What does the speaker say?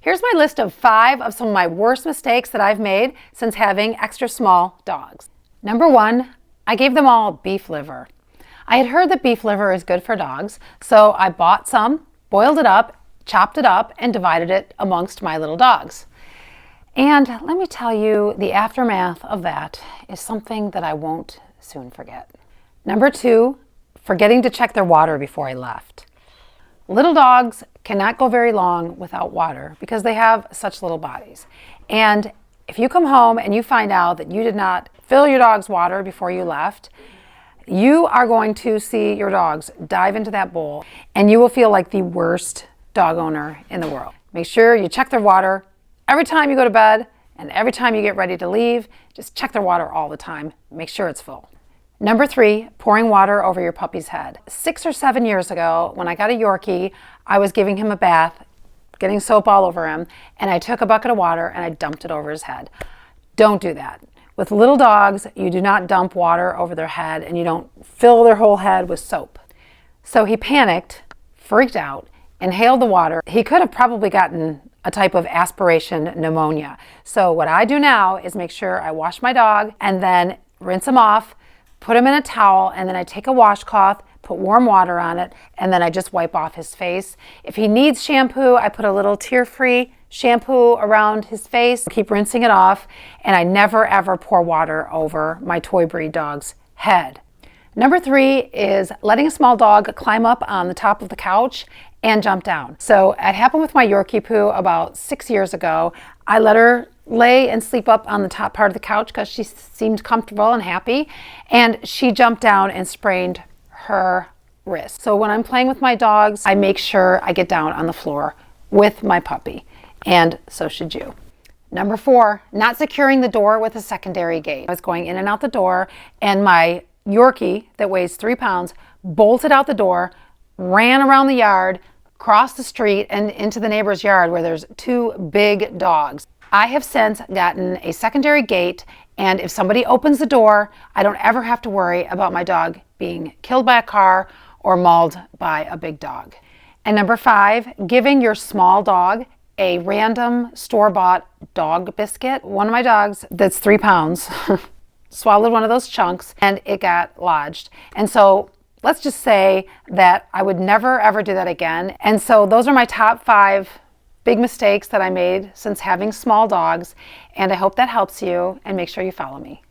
Here's my list of 5 of some of my worst mistakes that I've made since having extra small dogs. Number 1, I gave them all beef liver. I had heard that beef liver is good for dogs, so I bought some, boiled it up, chopped it up, and divided it amongst my little dogs. And let me tell you, the aftermath of that is something that I won't soon forget. Number 2, forgetting to check their water before I left. Little dogs cannot go very long without water because they have such little bodies. And if you come home and you find out that you did not fill your dog's water before you left, you are going to see your dogs dive into that bowl and you will feel like the worst dog owner in the world. Make sure you check their water every time you go to bed and every time you get ready to leave. Just check their water all the time. Make sure it's full. Number 3, pouring water over your puppy's head. 6 or 7 years ago, when I got a Yorkie, I was giving him a bath, getting soap all over him, and I took a bucket of water and I dumped it over his head. Don't do that. With little dogs, you do not dump water over their head and you don't fill their whole head with soap. So he panicked, freaked out, inhaled the water. He could have probably gotten a type of aspiration pneumonia. So what I do now is make sure I wash my dog and then rinse him off, put him in a towel, and then I take a washcloth, put warm water on it, and then I just wipe off his face. If he needs shampoo, I put a little tear-free shampoo around his face, keep rinsing it off, and I never ever pour water over my toy breed dog's head. Number 3 is letting a small dog climb up on the top of the couch and jump down. So it happened with my Yorkie Poo about 6 years ago. I let her lay and sleep up on the top part of the couch because she seemed comfortable and happy, and she jumped down and sprained her wrist. So when I'm playing with my dogs, I make sure I get down on the floor with my puppy, and so should you. Number 4, not securing the door with a secondary gate. I was going in and out the door, and my Yorkie that weighs 3 pounds bolted out the door, ran around the yard, crossed the street, and into the neighbor's yard where there's 2 big dogs. I have since gotten a secondary gate, and if somebody opens the door, I don't ever have to worry about my dog being killed by a car or mauled by a big dog. And number 5, giving your small dog a random store-bought dog biscuit. One of my dogs that's 3 pounds swallowed one of those chunks and it got lodged. And so let's just say that I would never ever do that again. And so those are my top 5 big mistakes that I made since having small dogs, and I hope that helps you, and make sure you follow me.